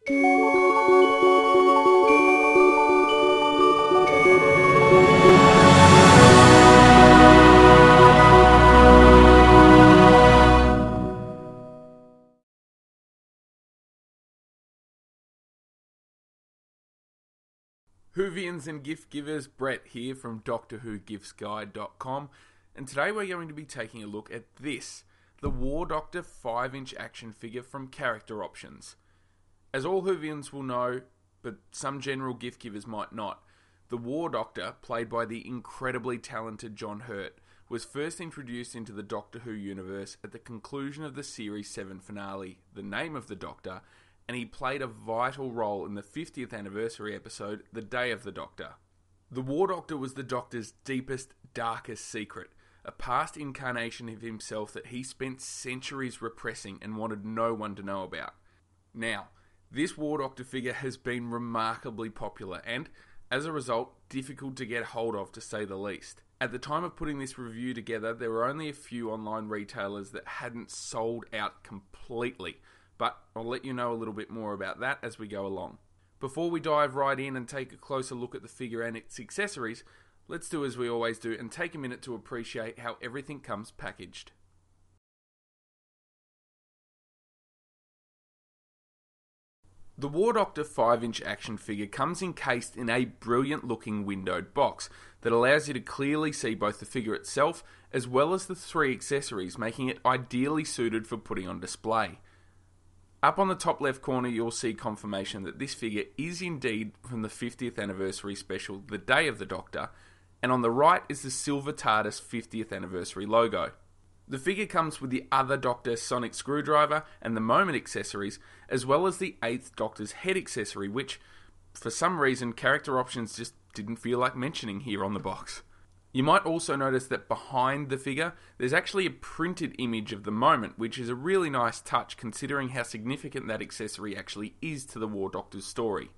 Whovians and gift givers, Brett here from DoctorWhoGiftsGuide.com, and today we're going to be taking a look at this, the War Doctor 5-inch action figure from Character Options. As all Whovians will know, but some general gift givers might not, the War Doctor, played by the incredibly talented John Hurt, was first introduced into the Doctor Who universe at the conclusion of the Series 7 finale, The Name of the Doctor, and he played a vital role in the 50th anniversary episode, The Day of the Doctor. The War Doctor was the Doctor's deepest, darkest secret, a past incarnation of himself that he spent centuries repressing and wanted no one to know about. Now, this War Doctor figure has been remarkably popular and, as a result, difficult to get hold of to say the least. At the time of putting this review together, there were only a few online retailers that hadn't sold out completely, but I'll let you know a little bit more about that as we go along. Before we dive right in and take a closer look at the figure and its accessories, let's do as we always do and take a minute to appreciate how everything comes packaged. The War Doctor 5-inch action figure comes encased in a brilliant looking windowed box that allows you to clearly see both the figure itself as well as the 3 accessories, making it ideally suited for putting on display. Up on the top left corner you'll see confirmation that this figure is indeed from the 50th anniversary special, The Day of the Doctor, and on the right is the Silver TARDIS 50th anniversary logo. The figure comes with the other Doctor sonic screwdriver and the moment accessories, as well as the 8th Doctor's head accessory, which, for some reason, Character Options just didn't feel like mentioning here on the box. You might also notice that behind the figure, there's actually a printed image of the moment, which is a really nice touch considering how significant that accessory actually is to the War Doctor's story.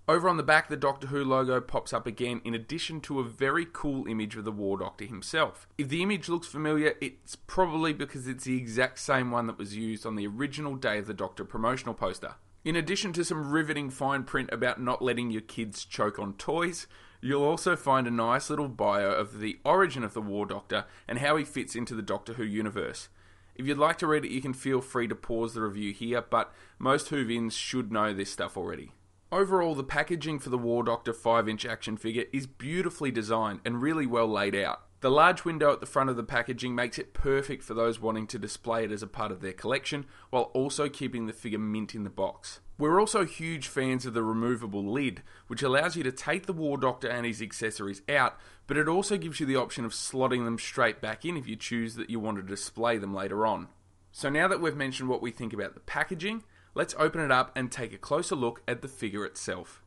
Over on the back, the Doctor Who logo pops up again in addition to a very cool image of the War Doctor himself. If the image looks familiar, it's probably because it's the exact same one that was used on the original Day of the Doctor promotional poster. In addition to some riveting fine print about not letting your kids choke on toys, you'll also find a nice little bio of the origin of the War Doctor and how he fits into the Doctor Who universe. If you'd like to read it, you can feel free to pause the review here, but most Whovians should know this stuff already. Overall, the packaging for the War Doctor 5-inch action figure is beautifully designed and really well laid out. The large window at the front of the packaging makes it perfect for those wanting to display it as a part of their collection, while also keeping the figure mint in the box. We're also huge fans of the removable lid, which allows you to take the War Doctor and his accessories out, but it also gives you the option of slotting them straight back in if you choose that you want to display them later on. So now that we've mentioned what we think about the packaging, let's open it up and take a closer look at the figure itself.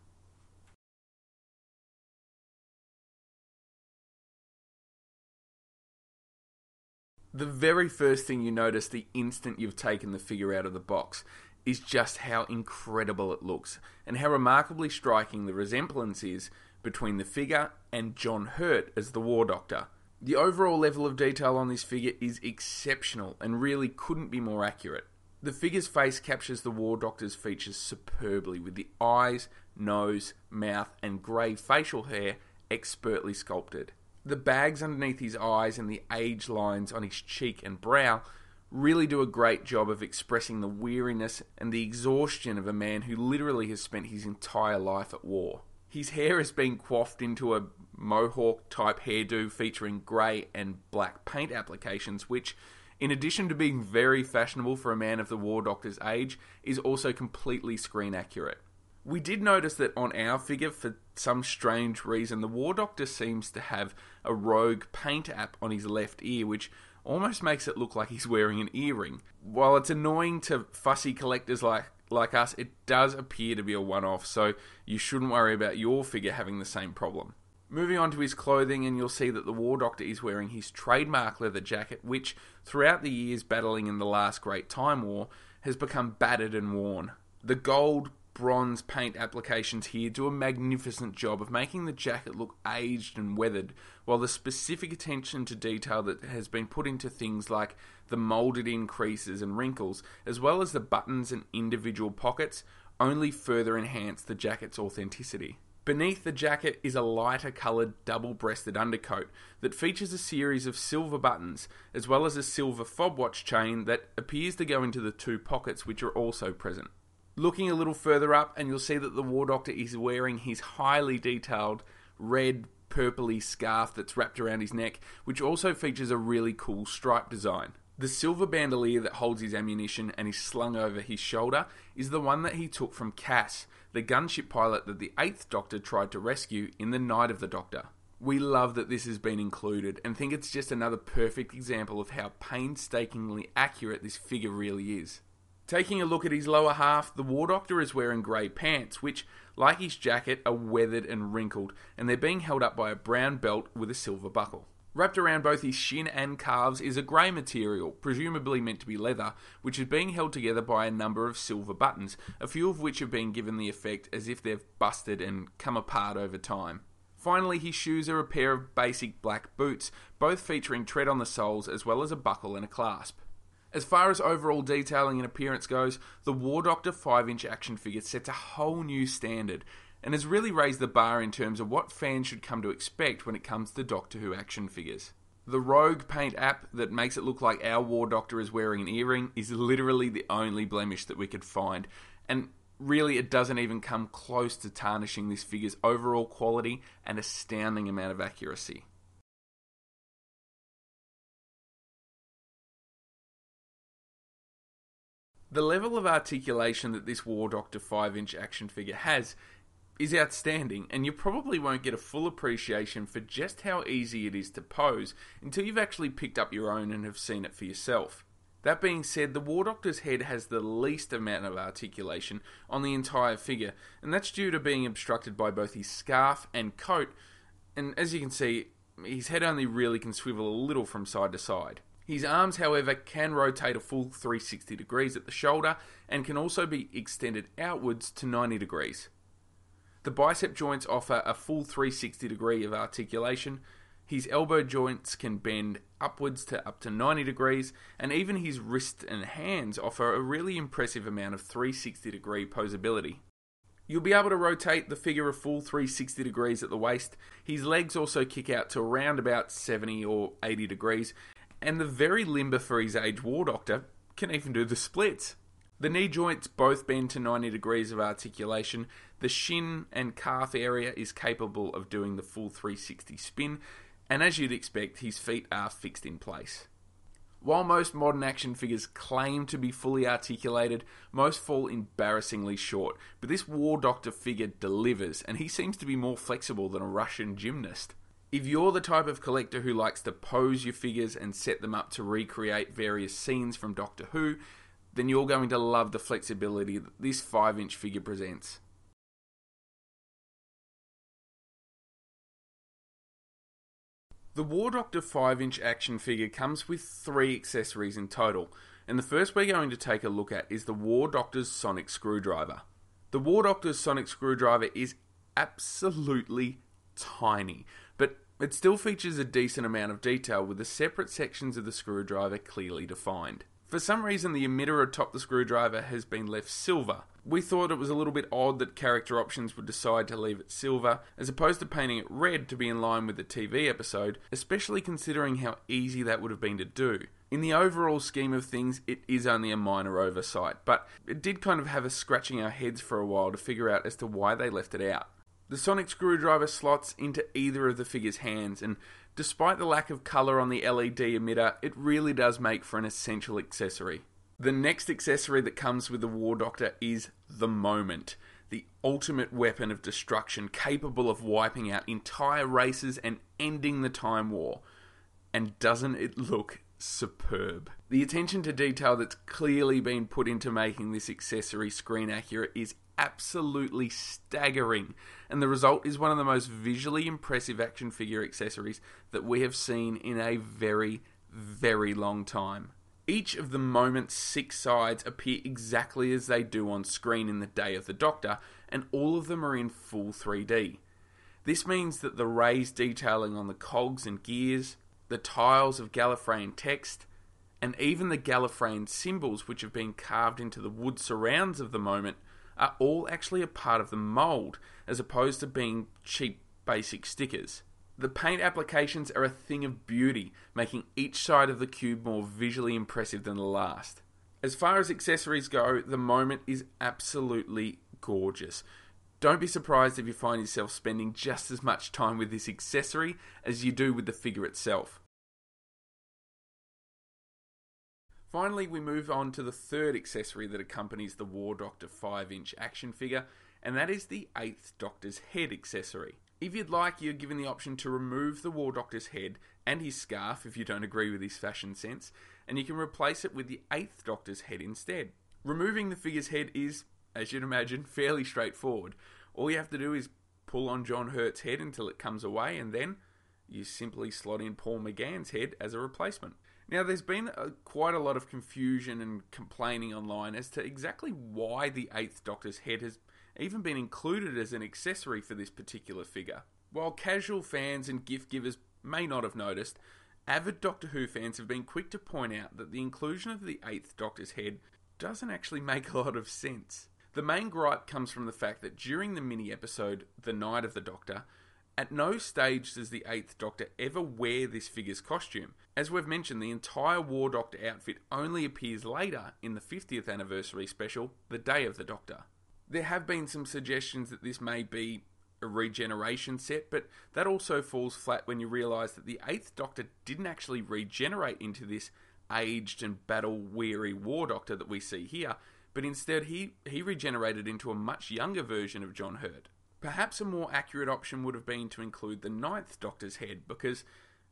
The very first thing you notice the instant you've taken the figure out of the box is just how incredible it looks and how remarkably striking the resemblance is between the figure and John Hurt as the War Doctor. The overall level of detail on this figure is exceptional and really couldn't be more accurate. The figure's face captures the War Doctor's features superbly with the eyes, nose, mouth and grey facial hair expertly sculpted. The bags underneath his eyes and the age lines on his cheek and brow really do a great job of expressing the weariness and the exhaustion of a man who literally has spent his entire life at war. His hair has been coiffed into a mohawk-type hairdo featuring grey and black paint applications, which, in addition to being very fashionable for a man of the War Doctor's age, is also completely screen accurate. We did notice that on our figure, for some strange reason, the War Doctor seems to have a rogue paint app on his left ear, which almost makes it look like he's wearing an earring. While it's annoying to fussy collectors like us, it does appear to be a one-off, so you shouldn't worry about your figure having the same problem. Moving on to his clothing, and you'll see that the War Doctor is wearing his trademark leather jacket, which, throughout the years battling in the last Great Time War, has become battered and worn. The gold, bronze paint applications here do a magnificent job of making the jacket look aged and weathered, while the specific attention to detail that has been put into things like the moulded in creases and wrinkles, as well as the buttons and individual pockets, only further enhance the jacket's authenticity. Beneath the jacket is a lighter coloured double-breasted undercoat that features a series of silver buttons, as well as a silver fob watch chain that appears to go into the two pockets which are also present. Looking a little further up, and you'll see that the War Doctor is wearing his highly detailed red purpley scarf that's wrapped around his neck, which also features a really cool stripe design. The silver bandolier that holds his ammunition and is slung over his shoulder is the one that he took from Cass, the gunship pilot that the 8th Doctor tried to rescue in The Night of the Doctor. We love that this has been included and think it's just another perfect example of how painstakingly accurate this figure really is. Taking a look at his lower half, the War Doctor is wearing grey pants, which, like his jacket, are weathered and wrinkled, and they're being held up by a brown belt with a silver buckle. Wrapped around both his shin and calves is a grey material, presumably meant to be leather, which is being held together by a number of silver buttons, a few of which have been given the effect as if they've busted and come apart over time. Finally, his shoes are a pair of basic black boots, both featuring tread on the soles as well as a buckle and a clasp. As far as overall detailing and appearance goes, the War Doctor 5-inch action figure sets a whole new standard, and has really raised the bar in terms of what fans should come to expect when it comes to Doctor Who action figures. The Rogue paint app that makes it look like our War Doctor is wearing an earring is literally the only blemish that we could find, and really it doesn't even come close to tarnishing this figure's overall quality and astounding amount of accuracy. The level of articulation that this War Doctor 5-inch action figure has is outstanding, and you probably won't get a full appreciation for just how easy it is to pose until you've actually picked up your own and have seen it for yourself. That being said, the War Doctor's head has the least amount of articulation on the entire figure, and that's due to being obstructed by both his scarf and coat, and as you can see, his head only really can swivel a little from side to side. His arms, however, can rotate a full 360 degrees at the shoulder and can also be extended outwards to 90 degrees. The bicep joints offer a full 360 degree of articulation, his elbow joints can bend upwards to up to 90 degrees, and even his wrists and hands offer a really impressive amount of 360 degree posability. You'll be able to rotate the figure a full 360 degrees at the waist. His legs also kick out to around about 70 or 80 degrees, and the very limber for his age War Doctor can even do the splits. The knee joints both bend to 90 degrees of articulation. The shin and calf area is capable of doing the full 360 spin, and as you'd expect, his feet are fixed in place. While most modern action figures claim to be fully articulated, most fall embarrassingly short, but this War Doctor figure delivers, and he seems to be more flexible than a Russian gymnast. If you're the type of collector who likes to pose your figures and set them up to recreate various scenes from Doctor Who, then you're going to love the flexibility that this 5-inch figure presents. The War Doctor 5-inch action figure comes with 3 accessories in total, and the first we're going to take a look at is the War Doctor's sonic screwdriver. The War Doctor's sonic screwdriver is absolutely tiny, but it still features a decent amount of detail with the separate sections of the screwdriver clearly defined. For some reason, the emitter atop the screwdriver has been left silver. We thought it was a little bit odd that Character Options would decide to leave it silver, as opposed to painting it red to be in line with the TV episode, especially considering how easy that would have been to do. In the overall scheme of things, it is only a minor oversight, but it did kind of have us scratching our heads for a while to figure out as to why they left it out. The sonic screwdriver slots into either of the figure's hands, and despite the lack of colour on the LED emitter, it really does make for an essential accessory. The next accessory that comes with the War Doctor is the Moment, the ultimate weapon of destruction capable of wiping out entire races and ending the Time War. And doesn't it look superb? The attention to detail that's clearly been put into making this accessory screen accurate is absolutely staggering, and the result is one of the most visually impressive action figure accessories that we have seen in a very, very long time. Each of the Moment's 6 sides appear exactly as they do on screen in the Day of the Doctor, and all of them are in full 3D. This means that the raised detailing on the cogs and gears, the tiles of Gallifreyan text, and even the Gallifreyan symbols which have been carved into the wood surrounds of the Moment are all actually a part of the mould, as opposed to being cheap basic stickers. The paint applications are a thing of beauty, making each side of the cube more visually impressive than the last. As far as accessories go, the moment is absolutely gorgeous. Don't be surprised if you find yourself spending just as much time with this accessory as you do with the figure itself. Finally, we move on to the third accessory that accompanies the War Doctor 5-inch action figure, and that is the 8th Doctor's head accessory. If you'd like, you're given the option to remove the War Doctor's head and his scarf if you don't agree with his fashion sense, and you can replace it with the 8th Doctor's head instead. Removing the figure's head is, as you'd imagine, fairly straightforward. All you have to do is pull on John Hurt's head until it comes away, and then you simply slot in Paul McGann's head as a replacement. Now, there's been quite a lot of confusion and complaining online as to exactly why the 8th Doctor's head has even been included as an accessory for this particular figure. While casual fans and gift givers may not have noticed, avid Doctor Who fans have been quick to point out that the inclusion of the 8th Doctor's head doesn't actually make a lot of sense. The main gripe comes from the fact that during the mini-episode, The Night of the Doctor, at no stage does the 8th Doctor ever wear this figure's costume. As we've mentioned, the entire War Doctor outfit only appears later in the 50th anniversary special, The Day of the Doctor. There have been some suggestions that this may be a regeneration set, but that also falls flat when you realise that the 8th Doctor didn't actually regenerate into this aged and battle-weary War Doctor that we see here, but instead he regenerated into a much younger version of John Hurt. Perhaps a more accurate option would have been to include the 9th Doctor's head, because,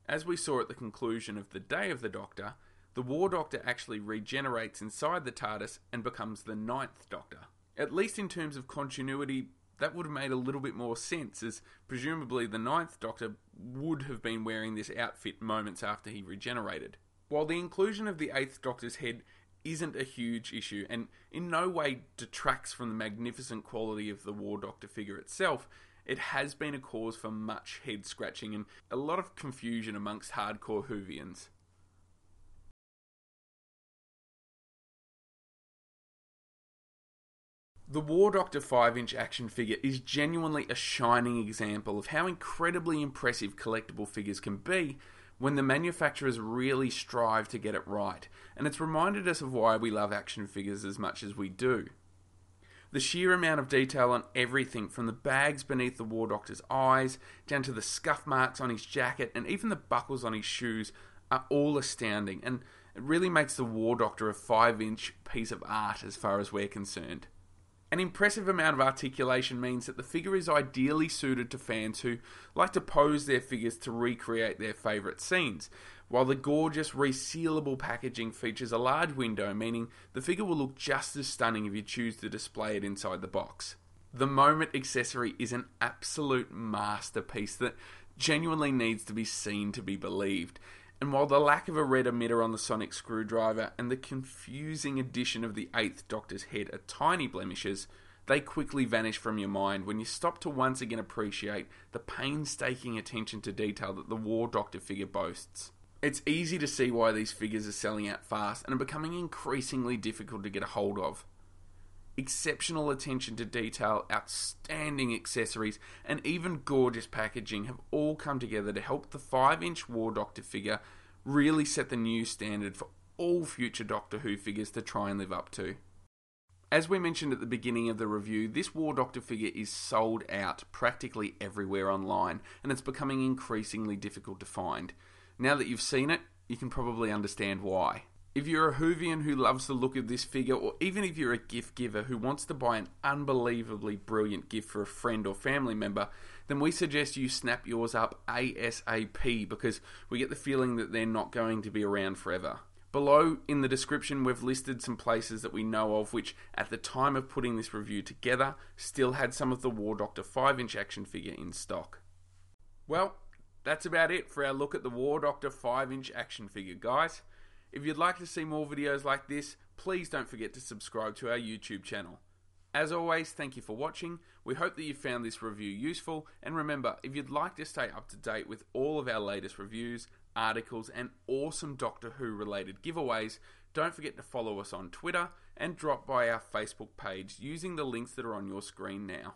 as we saw at the conclusion of The Day of the Doctor, the War Doctor actually regenerates inside the TARDIS and becomes the 9th Doctor. At least in terms of continuity, that would have made a little bit more sense, as presumably the 9th Doctor would have been wearing this outfit moments after he regenerated. While the inclusion of the 8th Doctor's head isn't a huge issue, and in no way detracts from the magnificent quality of the War Doctor figure itself, it has been a cause for much head scratching and a lot of confusion amongst hardcore Whovians. The War Doctor 5-inch action figure is genuinely a shining example of how incredibly impressive collectible figures can be when the manufacturers really strive to get it right, and it's reminded us of why we love action figures as much as we do. The sheer amount of detail on everything from the bags beneath the War Doctor's eyes, down to the scuff marks on his jacket, and even the buckles on his shoes are all astounding, and it really makes the War Doctor a 5-inch piece of art as far as we're concerned. An impressive amount of articulation means that the figure is ideally suited to fans who like to pose their figures to recreate their favourite scenes, while the gorgeous resealable packaging features a large window, meaning the figure will look just as stunning if you choose to display it inside the box. The Moment accessory is an absolute masterpiece that genuinely needs to be seen to be believed. And while the lack of a red emitter on the sonic screwdriver and the confusing addition of the 8th Doctor's head are tiny blemishes, they quickly vanish from your mind when you stop to once again appreciate the painstaking attention to detail that the War Doctor figure boasts. It's easy to see why these figures are selling out fast and are becoming increasingly difficult to get a hold of. Exceptional attention to detail, outstanding accessories, and even gorgeous packaging have all come together to help the 5-inch War Doctor figure really set the new standard for all future Doctor Who figures to try and live up to. As we mentioned at the beginning of the review, this War Doctor figure is sold out practically everywhere online, and it's becoming increasingly difficult to find. Now that you've seen it, you can probably understand why. If you're a Whovian who loves the look of this figure, or even if you're a gift giver who wants to buy an unbelievably brilliant gift for a friend or family member, then we suggest you snap yours up ASAP, because we get the feeling that they're not going to be around forever. Below in the description we've listed some places that we know of which, at the time of putting this review together, still had some of the War Doctor 5-inch action figure in stock. Well, that's about it for our look at the War Doctor 5-inch action figure, guys. If you'd like to see more videos like this, please don't forget to subscribe to our YouTube channel. As always, thank you for watching. We hope that you found this review useful, and remember, if you'd like to stay up to date with all of our latest reviews, articles, and awesome Doctor Who related giveaways, don't forget to follow us on Twitter and drop by our Facebook page using the links that are on your screen now.